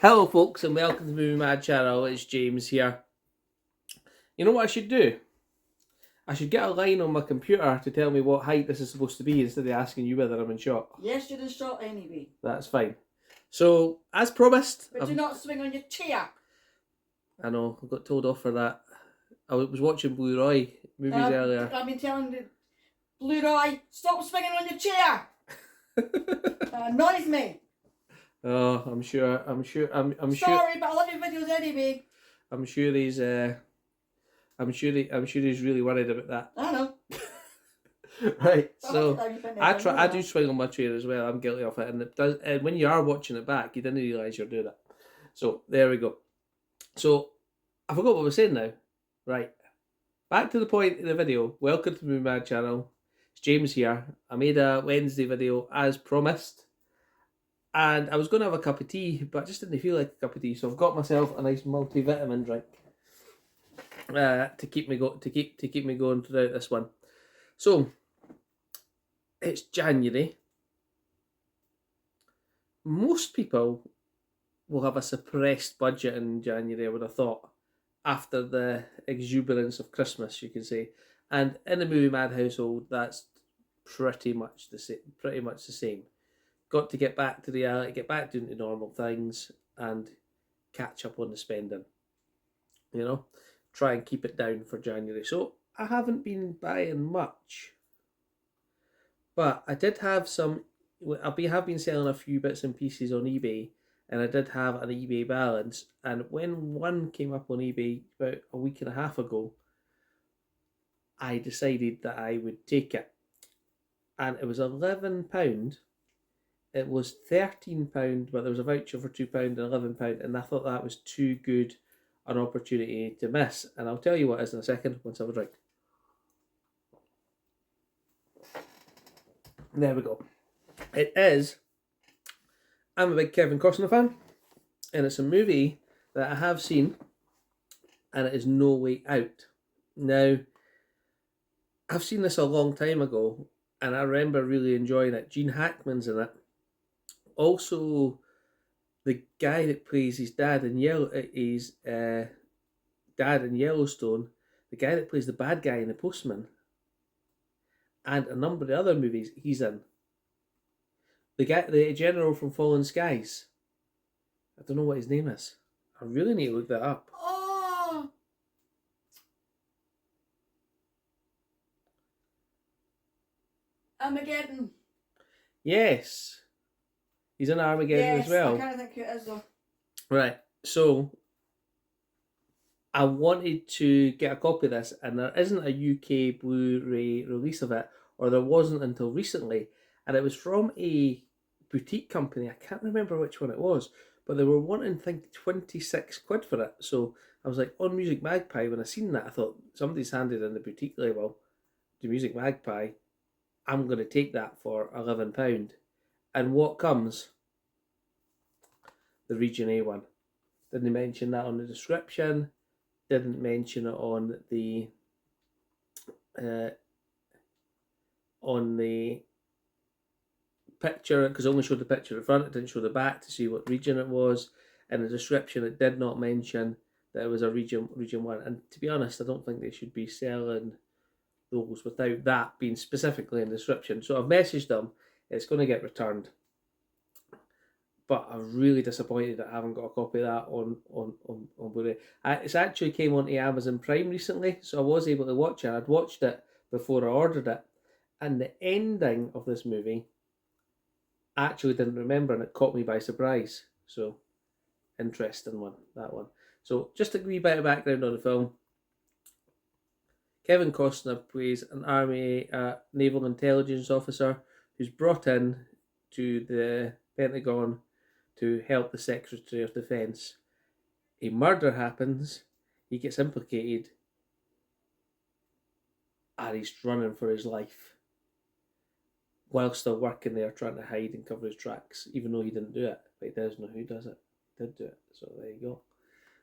Hello folks and welcome to Movie Mad Channel, it's James here. You know what I should do? I should get a line on my computer to tell me what height this is supposed to be instead of asking you whether I'm in shot. Yes, you're in shot anyway. That's fine. So, as promised... But do not swing on your chair. I know, I got told off for that. I was watching Blue Roy movies earlier. I've been telling the Blue Roy, stop swinging on your chair. Annoys me. Oh, I'm sure. Sorry, but I love your videos anyway. I'm sure he's really worried about that. I know. Right, so I do swing on my chair as well. I'm guilty of it, and it does. And when you are watching it back, you didn't realise you're doing it. So there we go. So I forgot what I was saying now. Right, back to the point of the video. Welcome to Movie Mad Channel. It's James here. I made a Wednesday video as promised. And I was going to have a cup of tea, but I just didn't feel like a cup of tea, so I've got myself a nice multivitamin drink to keep me going throughout this one. So it's January. Most people will have a suppressed budget in January, I would have thought, after the exuberance of Christmas, you could say. And in the Movie Mad household, that's pretty much the same. Got to get back to reality, get back doing the normal things, and catch up on the spending. You know, try and keep it down for January. So I haven't been buying much, but I did have some. I have been selling a few bits and pieces on eBay, and I did have an eBay balance. And when one came up on eBay about a week and a half ago, I decided that I would take it, and it was £11. It was £13, but there was a voucher for £2 and £11, and I thought that was too good an opportunity to miss. And I'll tell you what it is in a second once I have a drink. There we go. It is. I'm a big Kevin Costner fan, and it's a movie that I have seen, and it is No Way Out. Now, I've seen this a long time ago, and I remember really enjoying it. Gene Hackman's in it. Also, the guy that plays his dad in Yellowstone, the guy that plays the bad guy in The Postman, and a number of other movies he's in. The general from Fallen Skies. I don't know what his name is. I really need to look that up. Oh! Armageddon. Yes. He's in Armageddon as well. I kind of think it is though. Right, so I wanted to get a copy of this, and there isn't a UK Blu-ray release of it, or there wasn't until recently, and it was from a boutique company. I can't remember which one it was, but they were wanting, I think, 26 quid for it. So I was like, on Music Magpie, when I seen that, I thought, somebody's handed in the boutique label to Music Magpie. I'm going to take that for £11. And what comes? The Region A one. Didn't mention that on the description. Didn't mention it on the picture, because it only showed the picture at front. It didn't show the back to see what region it was. In the description, it did not mention that it was a region 1. And to be honest, I don't think they should be selling those without that being specifically in the description. So I've messaged them. It's going to get returned. But I'm really disappointed that I haven't got a copy of that on Blu-ray. It's actually came onto Amazon Prime recently, so I was able to watch it. I'd watched it before I ordered it. And the ending of this movie, I actually didn't remember, and it caught me by surprise. So, interesting one, that one. So, just a wee bit of background on the film. Kevin Costner plays an Army naval intelligence officer who's brought in to the Pentagon to help the Secretary of Defense. A murder happens, he gets implicated, and he's running for his life while still working there, trying to hide and cover his tracks, even though he didn't do it. But he does know who does it. He did do it. So there you go.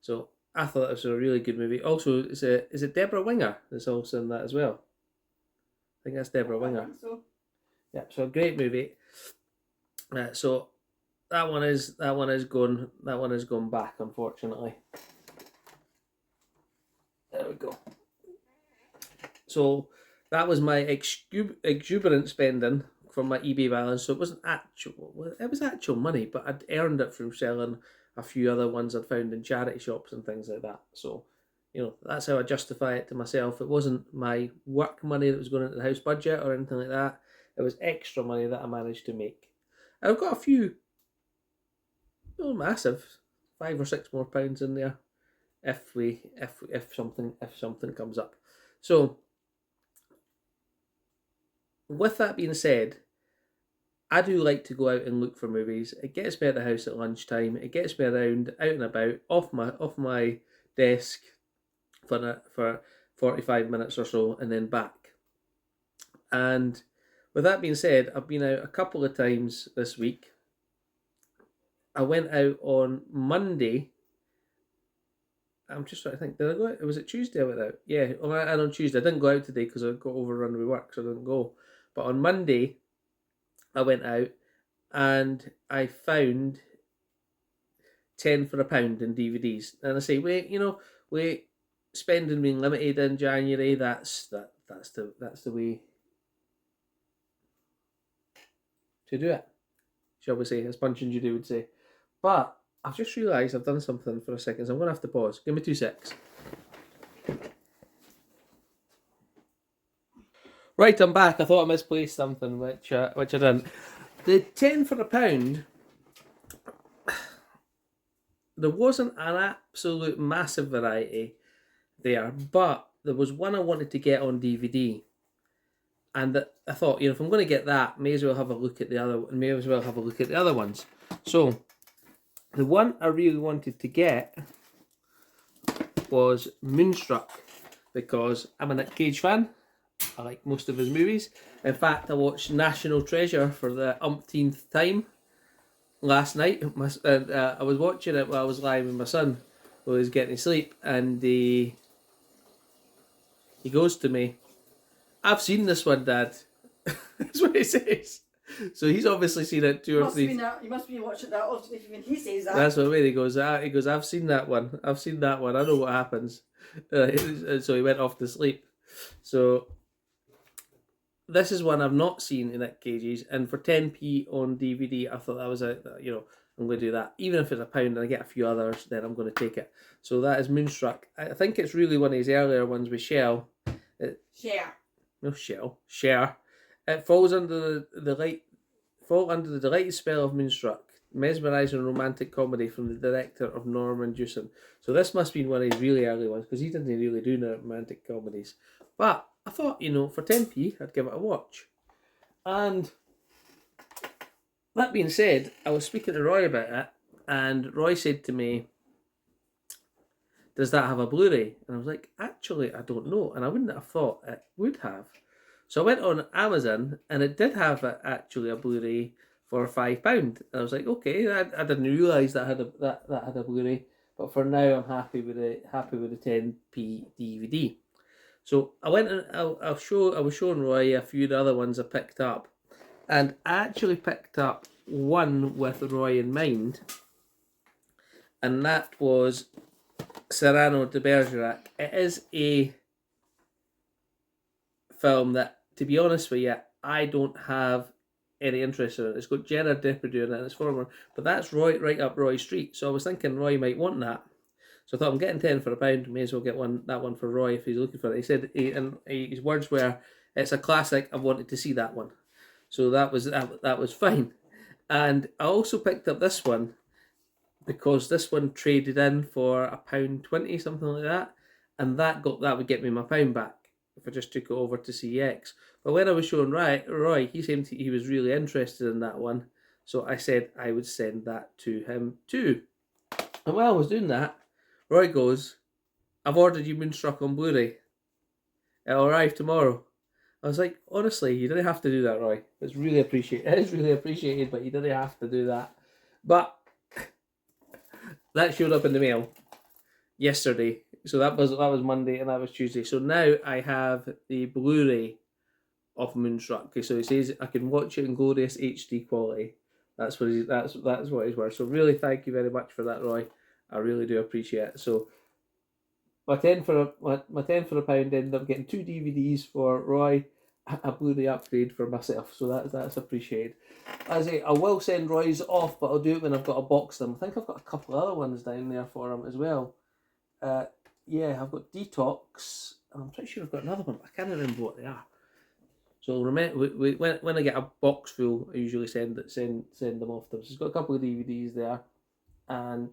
So I thought it was a really good movie. Also, is it Deborah Winger that's also in that as well? I think that's Deborah Winger. I think so. Yeah, so a great movie. So that one is going back, unfortunately. There we go. So that was my exuberant spending from my eBay balance. So it wasn't actual. It was actual money, but I'd earned it from selling a few other ones I'd found in charity shops and things like that. So, that's how I justify it to myself. It wasn't my work money that was going into the house budget or anything like that. It was extra money that I managed to make. I've got a few, massive, £5 or £6 more in there, if something comes up. So, with that being said, I do like to go out and look for movies. It gets me at the house at lunchtime. It gets me around, out and about, off my desk for 45 minutes or so, and then back. And with that being said, I've been out a couple of times this week. I went out on Monday. I'm just trying to think. Did I go out? Was it Tuesday I went out? Yeah, and on Tuesday. I didn't go out today because I got overrun with work, so I didn't go. But on Monday, I went out and I found 10 for £1 in DVDs. And I say, we spending being limited in January. That's the way to do it, shall we say, as Punch and Judy would say. But I've just realised I've done something for a second, so I'm going to have to pause. Give me 2 secs. Right, I'm back. I thought I misplaced something, which I didn't. The 10 for £1, there wasn't an absolute massive variety there, but there was one I wanted to get on DVD. And I thought, if I'm going to get that, may as well have a look at the other ones. So, the one I really wanted to get was Moonstruck, because I'm a Nick Cage fan. I like most of his movies. In fact, I watched National Treasure for the umpteenth time last night. I was watching it while I was lying with my son while he was getting to sleep, and he goes to me, "I've seen this one, Dad." That's what he says. So he's obviously seen it 2 or 3. You must be watching that often if even he says that. That's what I mean. He goes, "I've seen that one. I've seen that one. I know what happens." So he went off to sleep. So this is one I've not seen in Nick Cage's, and for 10p on DVD, I thought that was I'm going to do that. Even if it's £1 and I get a few others, then I'm going to take it. So that is Moonstruck. I think it's really one of his earlier ones with Shell. Cher. It falls under the delighted spell of Moonstruck, mesmerising romantic comedy from the director of Norman Jewison. So this must be one of his really early ones, because he didn't really do romantic comedies. But I thought, for 10p, I'd give it a watch. And that being said, I was speaking to Roy about it, and Roy said to me, "Does that have a Blu-ray?" And I was like, "Actually, I don't know." And I wouldn't have thought it would have. So I went on Amazon, and it did have actually a Blu-ray for £5. And I was like, okay, I didn't realise that had a Blu-ray. But for now, I'm happy with the 10p DVD. So I went and I was showing Roy a few of the other ones I picked up, and I actually picked up one with Roy in mind, and that was Cyrano de Bergerac. It is a film that, to be honest with you, I don't have any interest in it. It's got Gerard Depardieu in it, and it's former, but that's right up Roy's street. So I was thinking Roy might want that. So I thought, I'm getting 10 for £1. May as well get that one for Roy if he's looking for it. He said, his words were, "It's a classic. I wanted to see that one." So that was fine. And I also picked up this one because this one traded in for £1.20, something like that, and that would get me my £1 back if I just took it over to CX. But when I was showing Roy, he was really interested in that one, so I said I would send that to him too. And while I was doing that, Roy goes, "I've ordered you Moonstruck on Blu-ray. It'll arrive tomorrow." I was like, honestly, you didn't have to do that, Roy. It is really appreciated, but you didn't have to do that. But that showed up in the mail yesterday. So that was Monday and that was Tuesday. So now I have the Blu-ray of Moonstruck. Okay, so it says I can watch it in glorious HD quality That's what he's worth. So really, thank you very much for that, Roy. I really do appreciate it. So my ten for a pound ended up getting 2 DVDs for Roy, a Blu-ray upgrade for myself. So that's appreciated. As I will send Roy's off, but I'll do it when I've got a box of them. I think I've got a couple of other ones down there for him as well. Yeah, I've got Detox, and I'm pretty sure I've got another one, but I can't remember what they are. So remember, when I get a box full, I usually send them off to them. So he's got a couple of DVDs there, and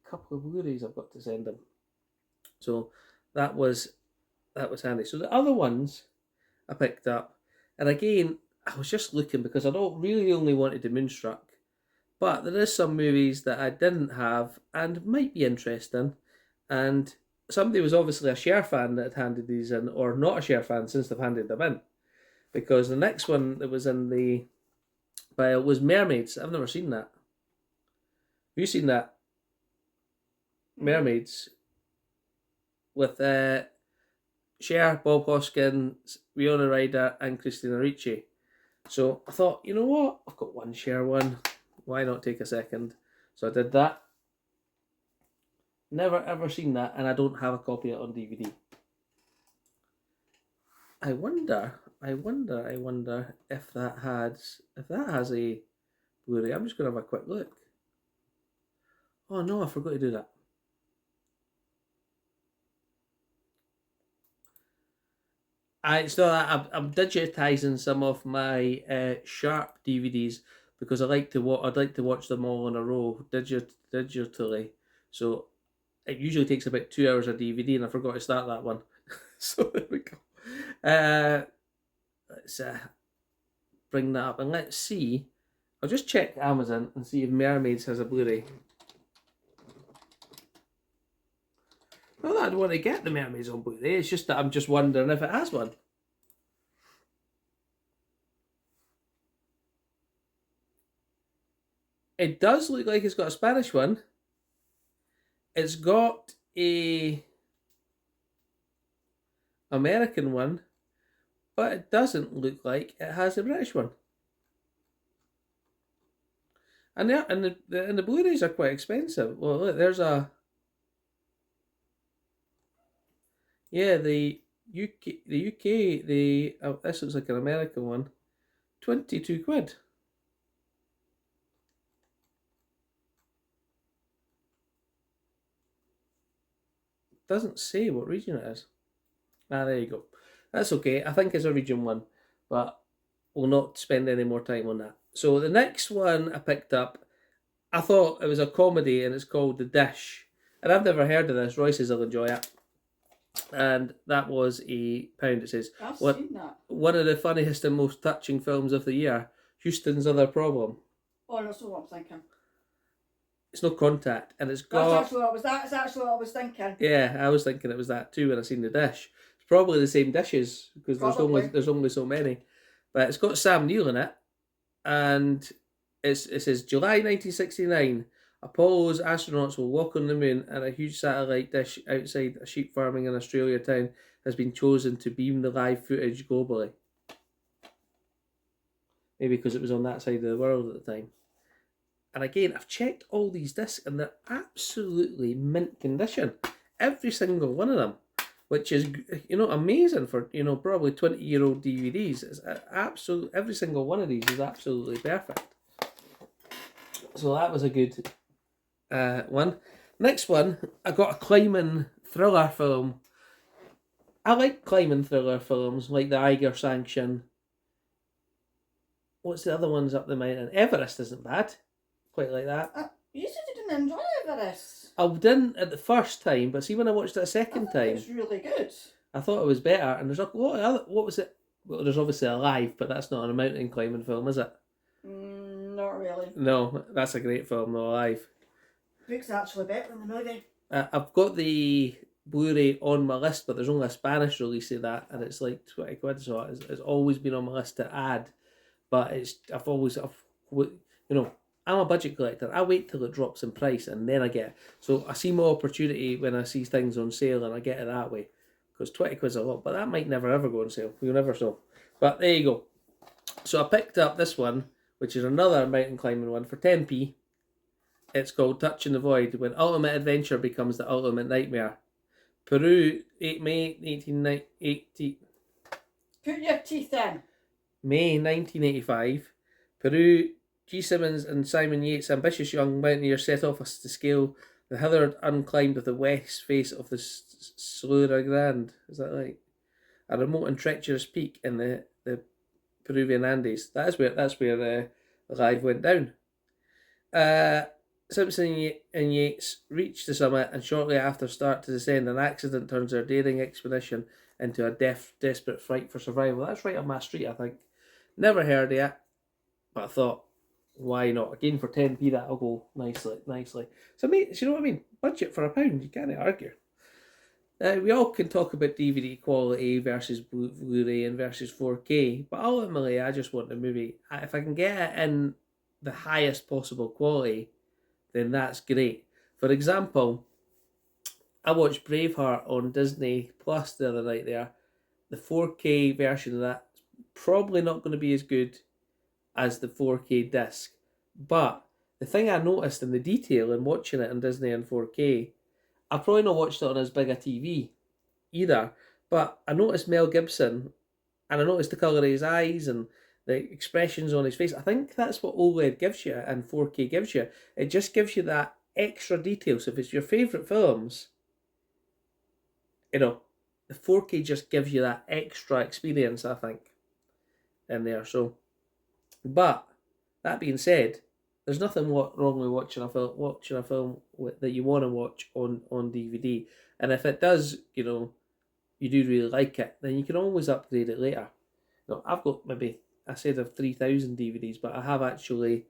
a couple of Blu-rays I've got to send him. So that was handy. So the other ones I picked up, and again, I was just looking because I don't really only wanted the Moonstruck, but there is some movies that I didn't have and might be interesting, and somebody was obviously a Cher fan that had handed these in, or not a Cher fan since they've handed them in, because the next one that was in the pile was Mermaids. I've never seen that. Have you seen that? Mermaids with Cher, Bob Hoskins, Winona Ryder, and Christina Ricci. So I thought, you know what? I've got one Cher one. Why not take a second? So I did that. Never ever seen that, and I don't have a copy of it on DVD. I wonder if that has a Blu-ray. I'm just gonna have a quick look. Oh no, I forgot to do that. I'm digitizing some of my Sharp DVDs because I'd like to watch them all in a row digitally. So it usually takes about 2 hours a DVD, and I forgot to start that one. So there we go. Let's bring that up and let's see. I'll just check Amazon and see if Mermaids has a Blu-ray. Not that I'd want to get the Mermaids on Blu-ray, it's just that I'm just wondering if it has one. It does look like it's got a Spanish one. It's got a American one, but it doesn't look like it has a British one. And the Blu-rays are quite expensive. Well, look, there's a the UK this looks like an American one, 22 quid. Doesn't say what region it is. There you go. That's okay. I think it's a region 1, but we'll not spend any more time on that. So the next one I picked up, I thought it was a comedy, and it's called The Dish. And I've never heard of this. Roy says I'll enjoy it. And that was £1. It says, I've seen that. One of the funniest and most touching films of the year, Houston's Other Problem. Oh, that's what I'm thinking. It's no Contact, and it's got... That's actually what I was thinking. Yeah, I was thinking it was that too when I seen The Dish. It's probably the same dishes, because there's only so many. But it's got Sam Neill in it, and it says July 1969, Apollo's astronauts will walk on the moon, and a huge satellite dish outside a sheep farming in Australia town has been chosen to beam the live footage globally. Maybe because it was on that side of the world at the time. And again, I've checked all these discs, and they're absolutely mint condition. Every single one of them, which is, amazing for, probably 20-year-old DVDs. It's every single one of these is absolutely perfect. So that was a good one. Next one, I got a climbing thriller film. I like climbing thriller films, like the Eiger Sanction. What's the other ones up the mountain? Everest isn't bad. Quite like that. You said you didn't enjoy Everest. I didn't at the first time, but see when I watched it a second time, it's really good. I thought it was better. And there's a lot of other. What was it? Well, there's obviously Alive, but that's not a mountain climbing film, is it? Not really. No, that's a great film, though. Alive. The book's actually better than the movie. I've got the Blu-ray on my list, but there's only a Spanish release of that, and it's like 20 quid. So it's always been on my list to add, but I'm a budget collector. I wait till it drops in price and then I get it. So I see more opportunity when I see things on sale and I get it that way. Because 20 quid's a lot, but that might never ever go on sale. You'll never know. But there you go. So I picked up this one, which is another mountain climbing one for 10p. It's called Touching the Void, when ultimate adventure becomes the ultimate nightmare. Peru, 8 May 1980. Put your teeth in. May 1985. Peru, G. Simmons and Simon Yates, ambitious young mountaineers, set off to scale the hitherto unclimbed of the west face of the Slura Grande. Is that right? A remote and treacherous peak in the Peruvian Andes. That's where Live went down. Simpson and Yates reach the summit, and shortly after start to descend. An accident turns their daring expedition into a desperate fight for survival. That's right up my street, I think. Never heard of it, but I thought, why not? Again, for 10p, that'll go nicely. So, mate, you know what I mean? Budget for £1, you can't argue. We all can talk about DVD quality versus Blu-ray and versus 4K, but ultimately, I just want the movie. If I can get it in the highest possible quality, then that's great. For example, I watched Braveheart on Disney Plus the other night there. The 4K version of that is probably not going to be as good as the 4K disc. But the thing I noticed in the detail in watching it on Disney in 4K, I probably not watched it on as big a TV either, but I noticed Mel Gibson, and I noticed the colour of his eyes and the expressions on his face. I think that's what OLED gives you and 4K gives you. It just gives you that extra detail. So if it's your favourite films, you know, the 4K just gives you that extra experience, I think, in there. So, but that being said, there's nothing wrong with watching a film that you want to watch on DVD. And if it does, you know, you do really like it, then you can always upgrade it later. Now, I've got maybe, I said I've 3,000 DVDs, but I have actually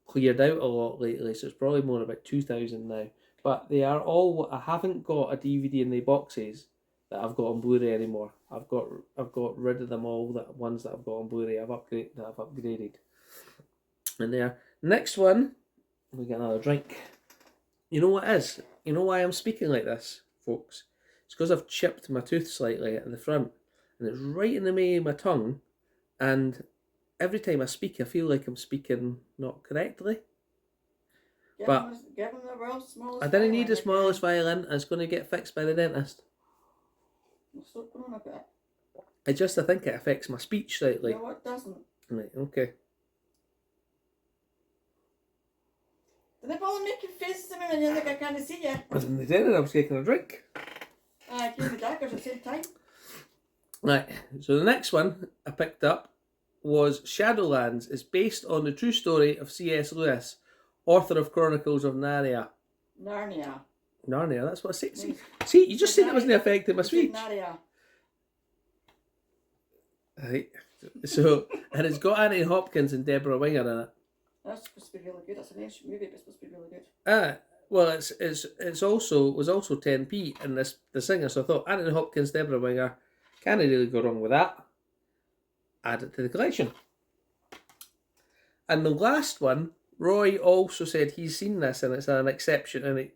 cleared out a lot lately, so it's probably more about 2,000 now. But they are all, I haven't got a DVD in the boxes that I've got on Blu-ray anymore. I've got rid of them all, the ones that I've got on Blu-ray. I've upgraded. And there. Next one, we get another drink. You know what it is? You know why I'm speaking like this, folks? It's because I've chipped my tooth slightly at the front, and it's right in the way of my tongue, and every time I speak, I feel like I'm speaking not correctly. Give But him the world's smallest I didn't violin need the again. smallest violin, and it's going to get fixed by the dentist. Stop going on about it. I think it affects my speech slightly. No, it doesn't. Right, okay. Did they bother making faces at me when you think I can't see you? I didn't do it, I was taking a drink. I gave me daggers at the same time. Right, so the next one I picked up was Shadowlands. It's based on the true story of C.S. Lewis, author of Chronicles of Narnia. Narnia. Narnia, that's what I said. See, you just said it wasn't affecting my speech. Narnia. Right, so, and it's got Anthony Hopkins and Deborah Winger in it. That's supposed to be really good. That's an ancient movie, but it's supposed to be really good. Well, it's also 10p in the singer, so I thought Anthony Hopkins, Deborah Winger, can't really go wrong with that. Add it to the collection. And the last one, Roy also said he's seen this and it's an exception. And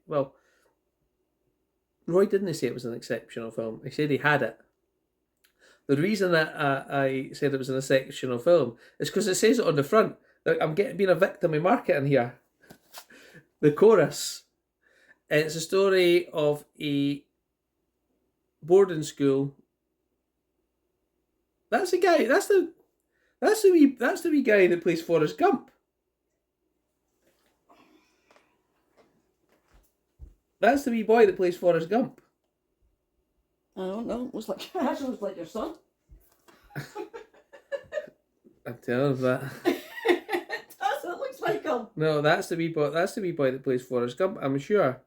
Roy didn't say it was an exceptional film. He said he had it. The reason that I said it was an exceptional film is because it says it on the front. Like, I'm being a victim of marketing here. The chorus. It's a story of a boarding school. That's the guy. That's the wee guy that plays Forrest Gump. That's the wee boy that plays Forrest Gump. I don't know. It looks like actually looks like your son. I'm telling you that. That's what it looks like him. No, that's the wee boy. That's the wee boy that plays Forrest Gump. I'm sure.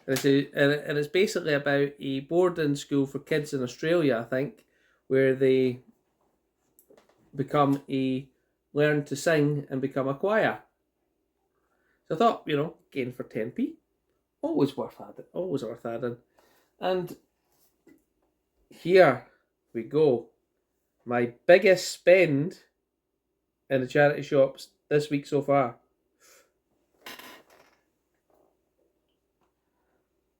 And it's basically about a boarding school for kids in Australia, I think, where they learn to sing and become a choir. So I thought, again for 10p, always worth adding. And here we go. My biggest spend in the charity shops this week so far.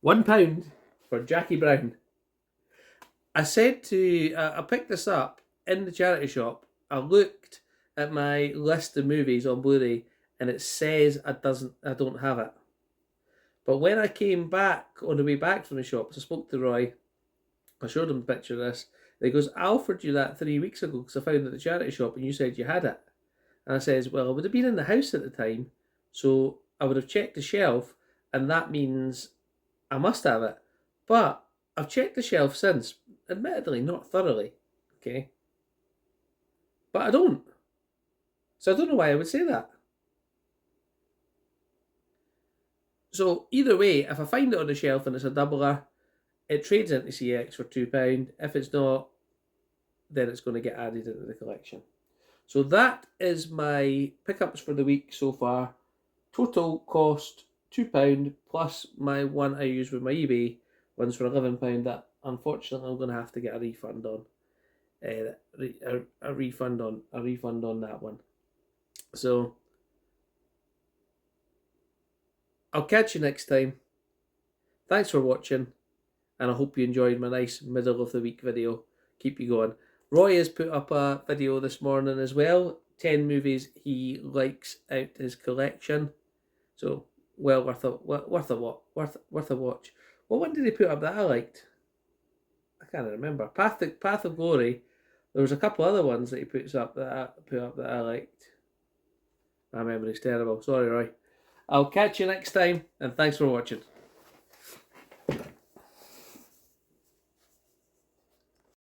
£1 for Jackie Brown. I said I picked this up in the charity shop. I looked at my list of movies on Blu-ray, and it says I don't have it. But when I came back on the way back from the shops, I spoke to Roy. I showed him a picture of this. And he goes, "I offered you that 3 weeks ago because I found it at the charity shop, and you said you had it." And I says, "Well, I would have been in the house at the time, so I would have checked the shelf, and that means I must have it. But I've checked the shelf since, admittedly not thoroughly, okay? But I don't. So I don't know why I would say that." So either way, if I find it on the shelf and it's a doubler, it trades into CX for £2. If it's not, then it's going to get added into the collection. So that is my pickups for the week so far. Total cost £2 plus my one I use with my eBay one's for £11 that unfortunately I'm going to have to get a refund on. A refund on that one. So I'll catch you next time. Thanks for watching, and I hope you enjoyed my nice middle of the week video. Keep you going. Roy has put up a video this morning as well. 10 movies he likes out his collection. So well worth a watch. What one did he put up that I liked? I can't remember. Path of Glory. There was a couple other ones that he puts up that I liked. My memory's terrible. Sorry, Roy. I'll catch you next time, and thanks for watching.